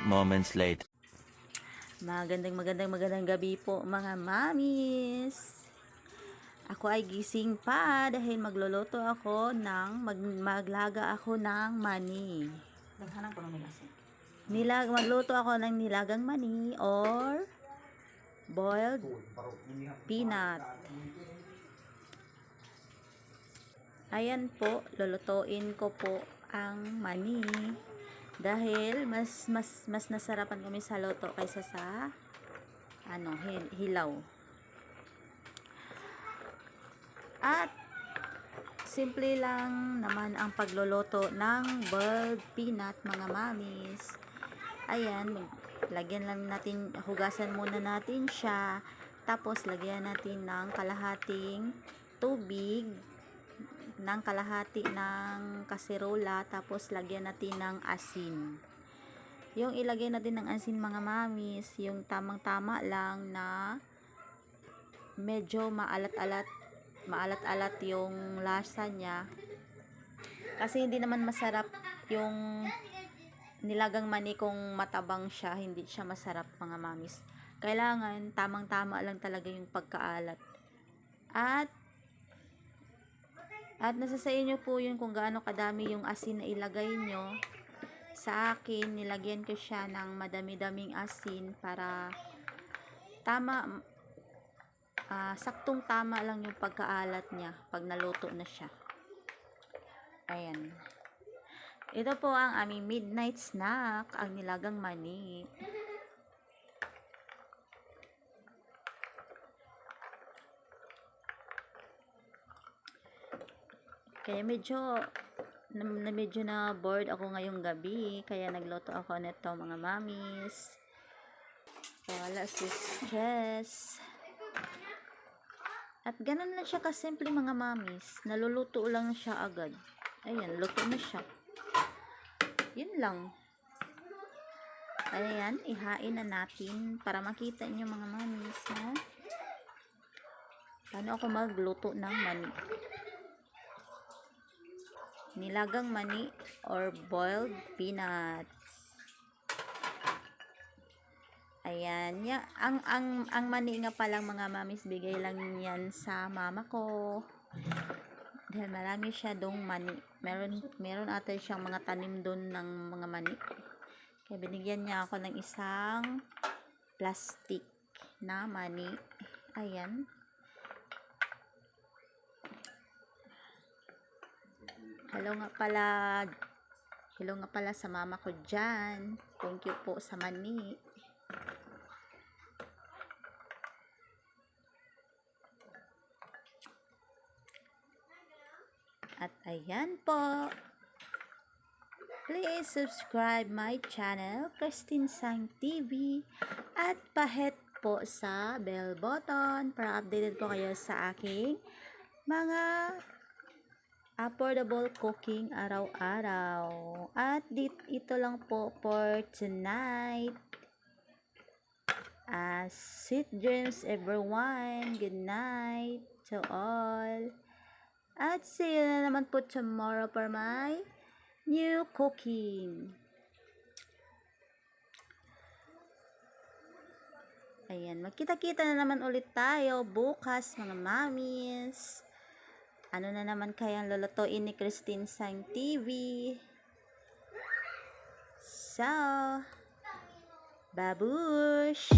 moments later. Magandang gabi po mga mamis. Ako ay gising pa dahil magluluto ako maglaga ako ng mani. Magluto ako ng nilagang mani or boiled peanut. Ayan po, lulutuin ko po ang mani. Dahil mas nasarapan kami sa luto kaysa sa hilaw. At simple lang naman ang pagluluto ng boiled peanut mga mamis. Ayan, lagyan lang natin, hugasan muna natin siya. Tapos lagyan natin ng kalahating tubig, ng kalahati ng kaserola, tapos lagyan natin ng asin. Yung ilagay natin ng asin mga mamis, yung tamang-tama lang na medyo maalat-alat yung lasa niya. Kasi hindi naman masarap yung nilagang mani kung matabang siya, hindi siya masarap mga mamis. Kailangan tamang-tama lang talaga yung pagkaalat. At nasa sa inyo po yun kung gaano kadami yung asin na ilagay nyo. Sa akin, nilagyan ko siya ng madami-daming asin para saktong tama lang yung pagkaalat niya pag naluto na siya. Ayan. Ito po ang aming midnight snack, ang nilagang mani. Kaya medyo na bored ako ngayong gabi, kaya nagluto ako nito mga mamis. Wala si stress. At ganun lang siya kasimple mga mamis. Naluluto lang siya agad. Ayan, luto na siya. Yun lang. Ayan, ihain na natin para makita niyo mga mamis na paano ako magluto ng mani. Nilagang mani or boiled peanuts. Ayan, ang mani nga palang mga mamis, bigay lang yan sa mama ko. Dahil marami siya dong mani. Meron ata siyang mga tanim doon ng mga mani. Kaya binigyan niya ako ng isang plastic na mani. Ayan. Hello nga pala sa mama ko dyan. Thank you po sa mani. At ayan po. Please subscribe my channel, Christine Sang TV. At pahit po sa bell button para updated po kayo sa aking mga affordable cooking araw-araw. At ito lang po for tonight. Sweet dreams everyone. Good night to all. At see you na naman po tomorrow for my new cooking. Ayan, magkita-kita na naman ulit tayo bukas mga mamis. Ano na naman kayang lulutuin ni Christine Sang TV? So, babush!